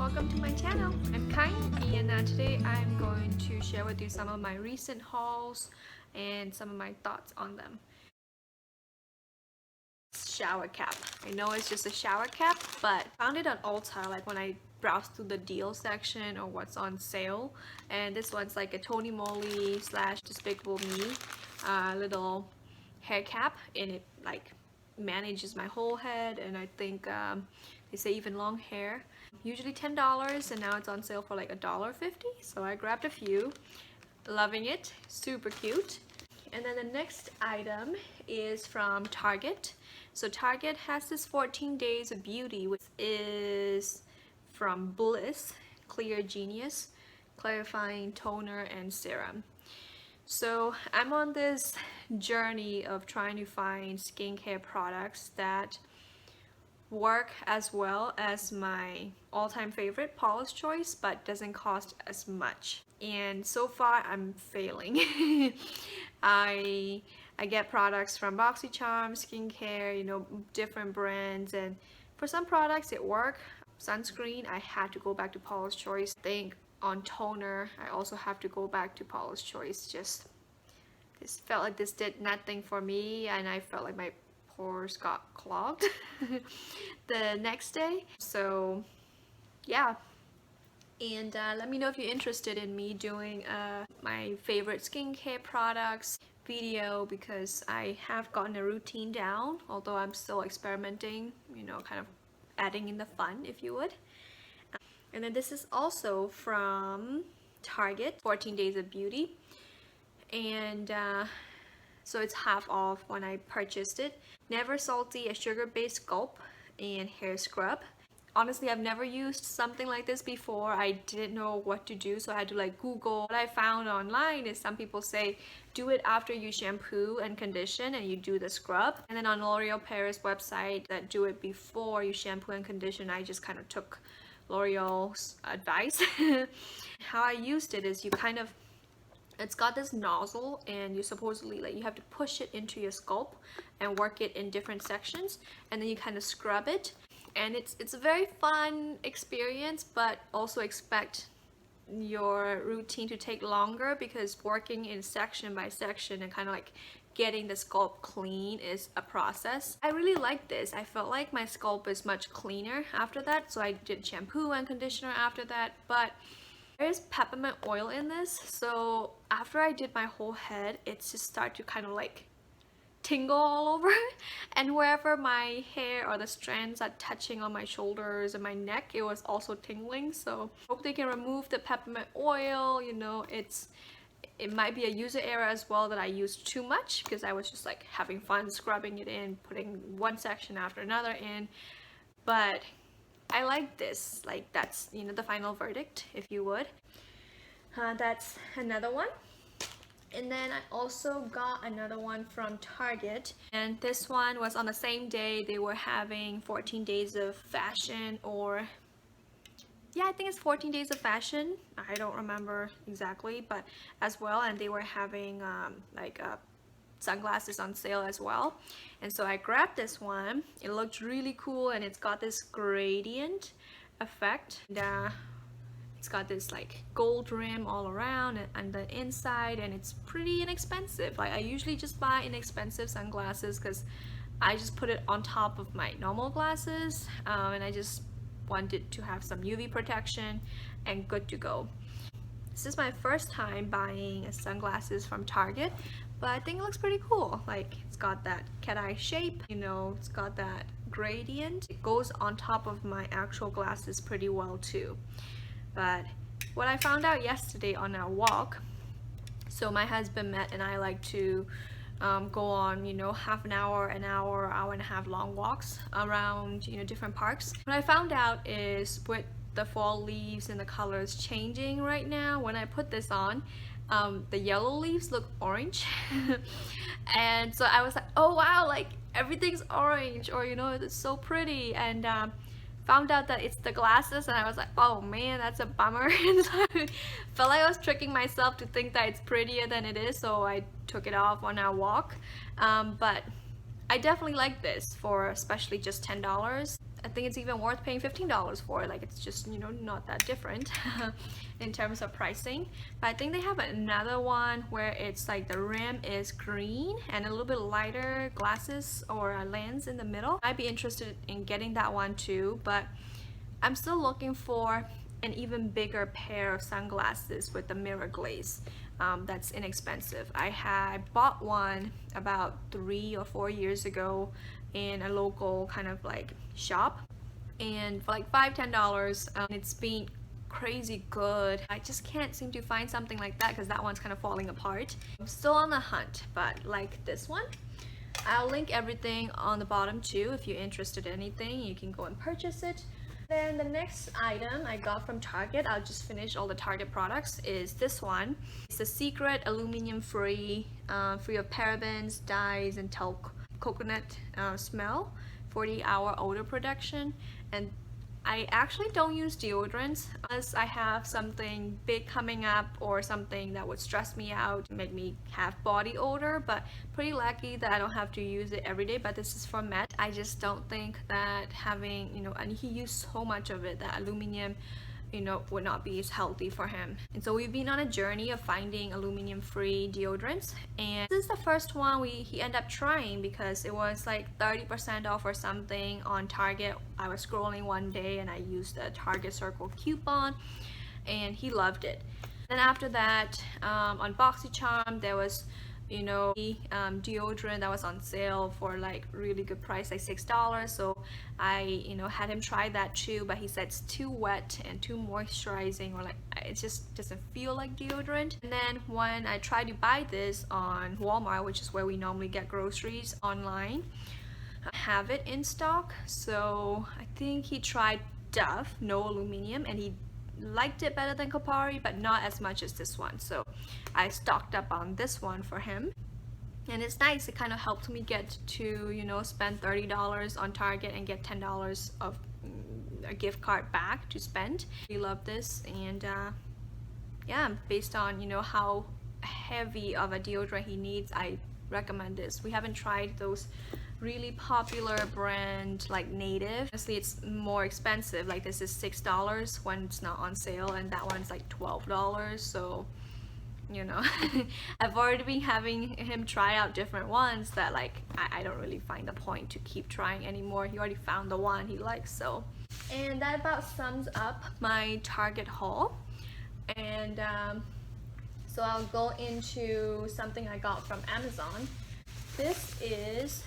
welcome to my channel. I'm Khine, and today I'm going to share with you some of my recent hauls and some of my thoughts on them. Shower cap. I know it's just a shower cap, but I found it on ULTA like when I browsed through the deal section or what's on sale. And this one's like a Tony Moly / Despicable Me little hair cap, and it like manages my whole head, and I think they say even long hair. Usually $10, and now it's on sale for like $1.50, so I grabbed a few. Loving it, super cute. And then the next item is from Target. So Target has this 14 Days of Beauty, which is from Bliss Clear Genius Clarifying Toner and Serum. So I'm on this journey of trying to find skincare products that work as well as my all-time favorite Paula's Choice, but doesn't cost as much. And so far I'm failing. I get products from BoxyCharm, skincare, you know, different brands, and for some products it work. Sunscreen, I had to go back to Paula's Choice. I think on toner, I also have to go back to Paula's Choice. Just this felt like this did nothing for me, and I felt like my pores got clogged the next day. So yeah, and let me know if you're interested in me doing my favorite skincare products video, because I have gotten a routine down, although I'm still experimenting, you know, kind of adding in the fun, if you would. And then this is also from Target, 14 Days of Beauty, and so it's half off when I purchased it. Never Salty, a sugar-based gulp and hair scrub. Honestly, I've never used something like this before. I didn't know what to do, so I had to like Google. What I found online is some people say do it after you shampoo and condition and you do the scrub. And then on L'Oreal Paris website that do it before you shampoo and condition. I just kind of took L'Oreal's advice. How I used it is you kind of, it's got this nozzle, and you supposedly like you have to push it into your scalp and work it in different sections, and then you kind of scrub it. And it's a very fun experience, but also expect your routine to take longer, because working in section by section and kind of like getting the scalp clean is a process. I really like this. I felt like my scalp is much cleaner after that, so I did shampoo and conditioner after that. But there's peppermint oil in this, so after I did my whole head, it's just start to kind of like tingle all over, and wherever my hair or the strands are touching on my shoulders and my neck, it was also tingling. So hope they can remove the peppermint oil. You know, it might be a user error as well that I used too much, because I was just like having fun scrubbing it in, putting one section after another in. But I like this. Like, that's, you know, the final verdict, if you would. That's another one. And then I also got another one from Target, and this one was on the same day they were having 14 Days of Fashion, or yeah, I think it's 14 Days of Fashion, I don't remember exactly, but as well, and they were having sunglasses on sale as well. And so I grabbed this one. It looked really cool, and it's got this gradient effect, and it's got this like gold rim all around and the inside, and it's pretty inexpensive. Like, I usually just buy inexpensive sunglasses because I just put it on top of my normal glasses, and I just wanted to have some UV protection and good to go. This is my first time buying sunglasses from Target, but I think it looks pretty cool. Like, it's got that cat-eye shape, you know, it's got that gradient. It goes on top of my actual glasses pretty well too. But what I found out yesterday on our walk, so my husband Matt and I like to go on, you know, half an hour, hour and a half long walks around, you know, different parks. What I found out is with the fall leaves and the colors changing right now, when I put this on, the yellow leaves look orange. And so I was like, oh wow, like everything's orange, or you know, it's so pretty. And found out that it's the glasses, and I was like, oh man, that's a bummer. And so I felt like I was tricking myself to think that it's prettier than it is, so I took it off on our walk. But I definitely like this for especially just $10. I think it's even worth paying $15 for it. Like, it's just, you know, not that different in terms of pricing. But I think they have another one where it's like the rim is green and a little bit lighter glasses or a lens in the middle. I'd be interested in getting that one too, but I'm still looking for an even bigger pair of sunglasses with the mirror glaze. That's inexpensive. I bought one about 3 or 4 years ago in a local kind of like shop, and for like $5–10, it's been crazy good. I just can't seem to find something like that because that one's kind of falling apart. I'm still on the hunt, but like this one, I'll link everything on the bottom too. If you're interested in anything, you can go and purchase it. Then the next item I got from Target, I'll just finish all the Target products, is this one. It's a secret aluminum free, free of parabens, dyes, and talc coconut smell, 40-hour odor protection. And I actually don't use deodorants unless I have something big coming up or something that would stress me out, make me have body odor, but pretty lucky that I don't have to use it every day. But this is from Matt. I just don't think that having, you know, and he used so much of it, that aluminum, you know, would not be as healthy for him. And so we've been on a journey of finding aluminum free deodorants, and this is the first one he ended up trying because it was like 30% off or something on Target. I was scrolling one day and I used the Target Circle coupon and he loved it. Then after that, on BoxyCharm there was, you know, deodorant that was on sale for like really good price, like $6. So I, you know, had him try that too, but he said it's too wet and too moisturizing, or like it just doesn't feel like deodorant. And then when I tried to buy this on Walmart, which is where we normally get groceries online, I have it in stock. So I think he tried Dove, no aluminum, and he liked it better than Kopari, but not as much as this one. So I stocked up on this one for him, and it's nice. It kind of helped me get to, you know, spend $30 on Target and get $10 of a gift card back to spend. We love this, and yeah, based on, you know, how heavy of a deodorant he needs, I recommend this. We haven't tried those really popular brand like Native. Honestly, it's more expensive. Like this is $6 when it's not on sale, and that one's like $12. So, you know, I've already been having him try out different ones that like I don't really find the point to keep trying anymore. He already found the one he likes. So, and that about sums up my Target haul. And so I'll go into something I got from Amazon. This is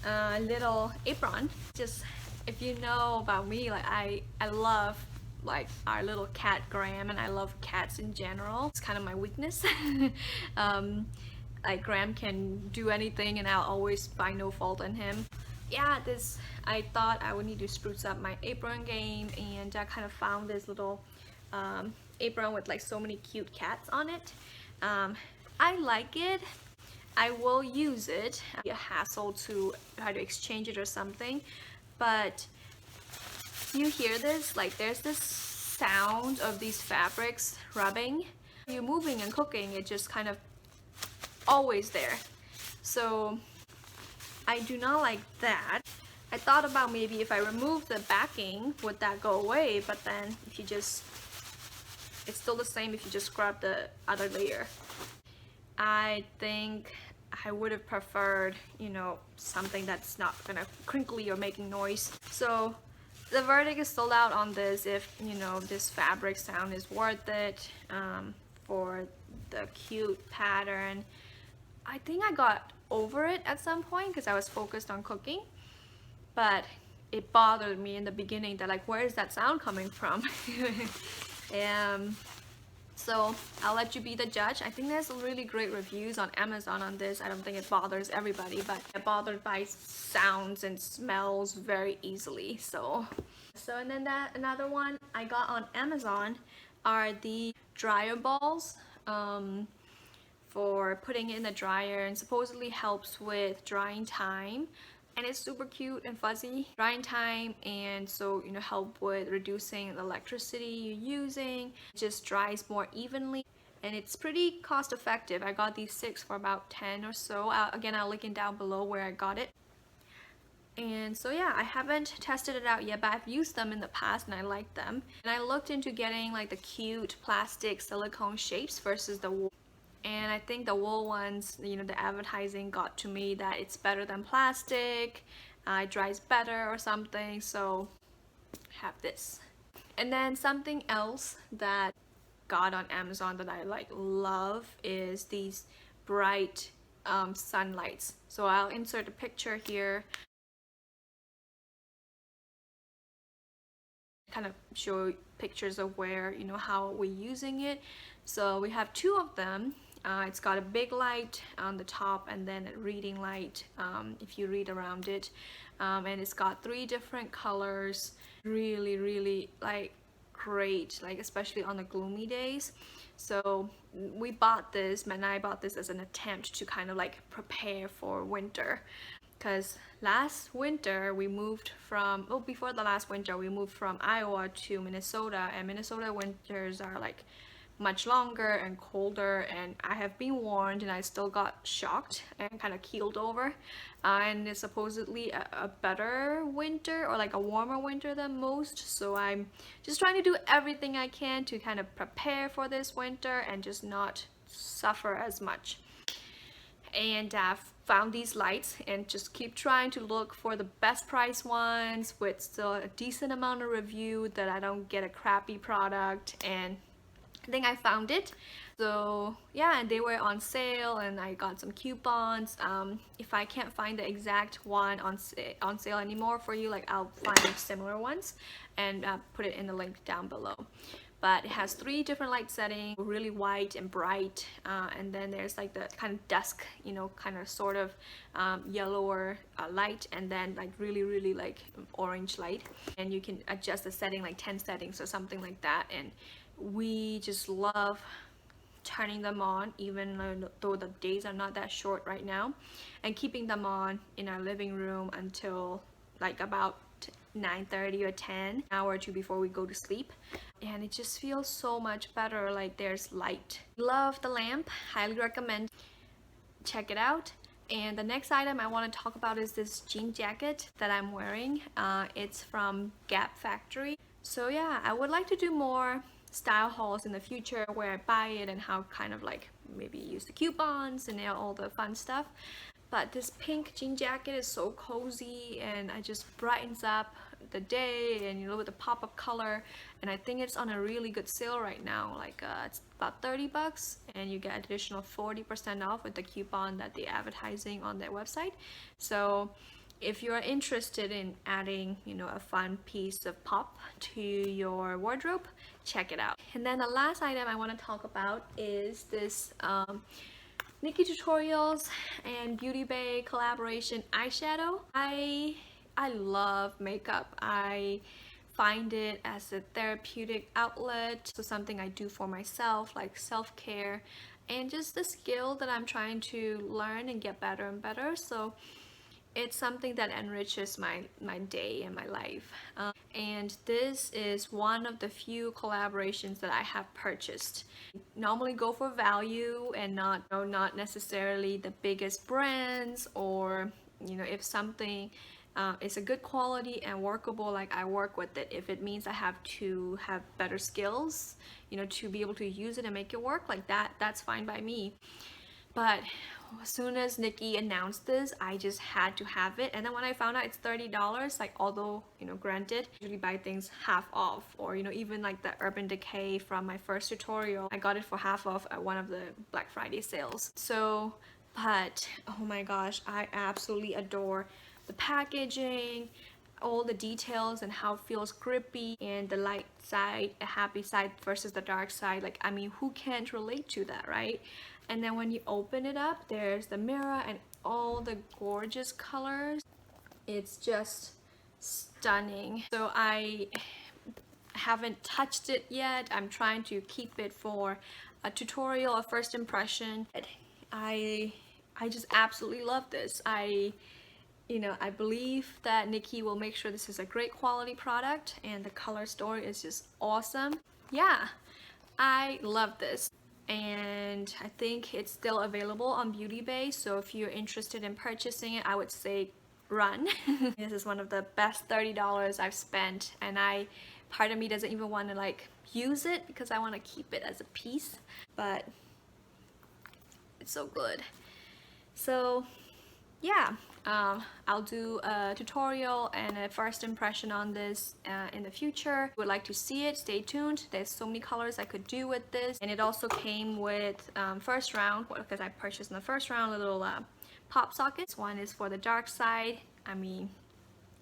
a little apron. Just, if you know about me, like I love like our little cat Graham, and I love cats in general. It's kind of my weakness. Like Graham can do anything and I'll always find no fault in him. Yeah, this, I thought I would need to spruce up my apron game, and I kind of found this little apron with like so many cute cats on it. I like it. I will use it. It'd be a hassle to try to exchange it or something, but you hear this? Like there's this sound of these fabrics rubbing. You're moving and cooking, it just kind of always there. So I do not like that. I thought about maybe if I remove the backing, would that go away? But then if you just, it's still the same if you just scrub the other layer. I think I would have preferred, you know, something that's not gonna crinkly or making noise. So the verdict is sold out on this. If, you know, this fabric sound is worth it for the cute pattern. I think I got over it at some point because I was focused on cooking, but it bothered me in the beginning that like, where is that sound coming from? So I'll let you be the judge. I think there's really great reviews on Amazon on this. I don't think it bothers everybody, but I'm bothered by sounds and smells very easily. So and then another one I got on Amazon are the dryer balls for putting in the dryer, and supposedly helps with drying time. And it's super cute and fuzzy, drying time, and so, you know, help with reducing the electricity you're using. It just dries more evenly, and it's pretty cost effective. I got these 6 for about 10 or so. Again, I'll link it down below where I got it. And so yeah, I haven't tested it out yet, but I've used them in the past and I like them. And I looked into getting like the cute plastic silicone shapes versus the wool. And I think the wool ones, you know, the advertising got to me that it's better than plastic, it dries better or something, so have this. And then something else that got on Amazon that I like love is these bright sunlights. So I'll insert a picture here, kind of show pictures of where, you know, how we're using it. So we have two of them. It's got a big light on the top and then a reading light if you read around it, and it's got 3 different colors. Really like great, like especially on the gloomy days. So we bought this, Matt and I bought this as an attempt to kind of like prepare for winter, because last winter we moved from, oh, before the last winter we moved from Iowa to Minnesota, and Minnesota winters are like much longer and colder, and I have been warned and I still got shocked and kind of keeled over, and it's supposedly a better winter, or like a warmer winter than most. So I'm just trying to do everything I can to kind of prepare for this winter and just not suffer as much. And I've found these lights and just keep trying to look for the best price ones with still a decent amount of review, that I don't get a crappy product, and I think I found it. So yeah, and they were on sale and I got some coupons. If I can't find the exact one on sale anymore for you, like I'll find similar ones and put it in the link down below. But it has 3 different light settings, really white and bright, and then there's like the kind of dusk, you know, kind of sort of yellower light, and then like really like orange light, and you can adjust the setting like 10 settings or something like that. And we just love turning them on, even though the days are not that short right now, and keeping them on in our living room until like about 9:30 or 10, an hour or 2 before we go to sleep, and it just feels so much better, like there's light. Love the lamp, highly recommend, check it out. And the next item I want to talk about is this jean jacket that I'm wearing. It's from Gap Factory. So yeah, I would like to do more style hauls in the future where I buy it and how kind of like maybe use the coupons and all the fun stuff. But this pink jean jacket is so cozy and it just brightens up the day, and you know, with the pop-up color, and I think it's on a really good sale right now. Like it's about 30 bucks and you get additional 40% off with the coupon that they're advertising on their website. So if you're interested in adding, you know, a fun piece of pop to your wardrobe, check it out. And then the last item I want to talk about is this Nikkietutorials and Beauty Bay collaboration eyeshadow. I love makeup. I find it as a therapeutic outlet, so something I do for myself, like self-care, and just the skill that I'm trying to learn and get better and better. So it's something that enriches my day and my life. And this is one of the few collaborations that I have purchased. Normally go for value and not necessarily the biggest brands, or you know, if something is a good quality and workable, like I work with it. If it means I have to have better skills, you know, to be able to use it and make it work like that, that's fine by me. But as soon as Nikkie announced this, I just had to have it. And then when I found out it's $30, like, although, you know, granted, I usually buy things half off, or, you know, even like the Urban Decay from my first tutorial, I got it for half off at one of the Black Friday sales. So, but, oh my gosh, I absolutely adore the packaging, all the details, and how it feels grippy, and the light side, a happy side versus the dark side. Like, I mean, who can't relate to that, right? And then when you open it up, there's the mirror and all the gorgeous colors. It's just stunning. So I haven't touched it yet. I'm trying to keep it for a tutorial, a first impression. I just absolutely love this. You know, I believe that Nikkie will make sure this is a great quality product, and the color story is just awesome. Yeah, I love this. And I think it's still available on Beauty Bay, so if you're interested in purchasing it, I would say run. This is one of the best $30 I've spent, and part of me doesn't even want to like use it because I want to keep it as a piece, but it's so good. So yeah, I'll do a tutorial and a first impression on this in the future. If you would like to see it, stay tuned. There's so many colors I could do with this, and it also came with first round, because I purchased in the first round a little pop sockets. One is for the dark side. I mean,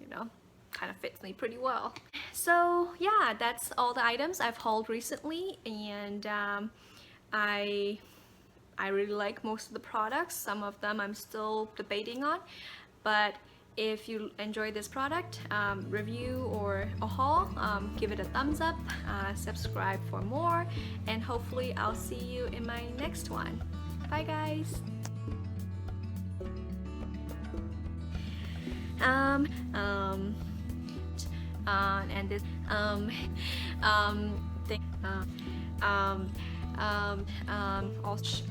you know, kind of fits me pretty well. So yeah, that's all the items I've hauled recently, and I really like most of the products. Some of them I'm still debating on, but if you enjoy this product review or a haul, give it a thumbs up, subscribe for more, and hopefully I'll see you in my next one. Bye guys! And this thing also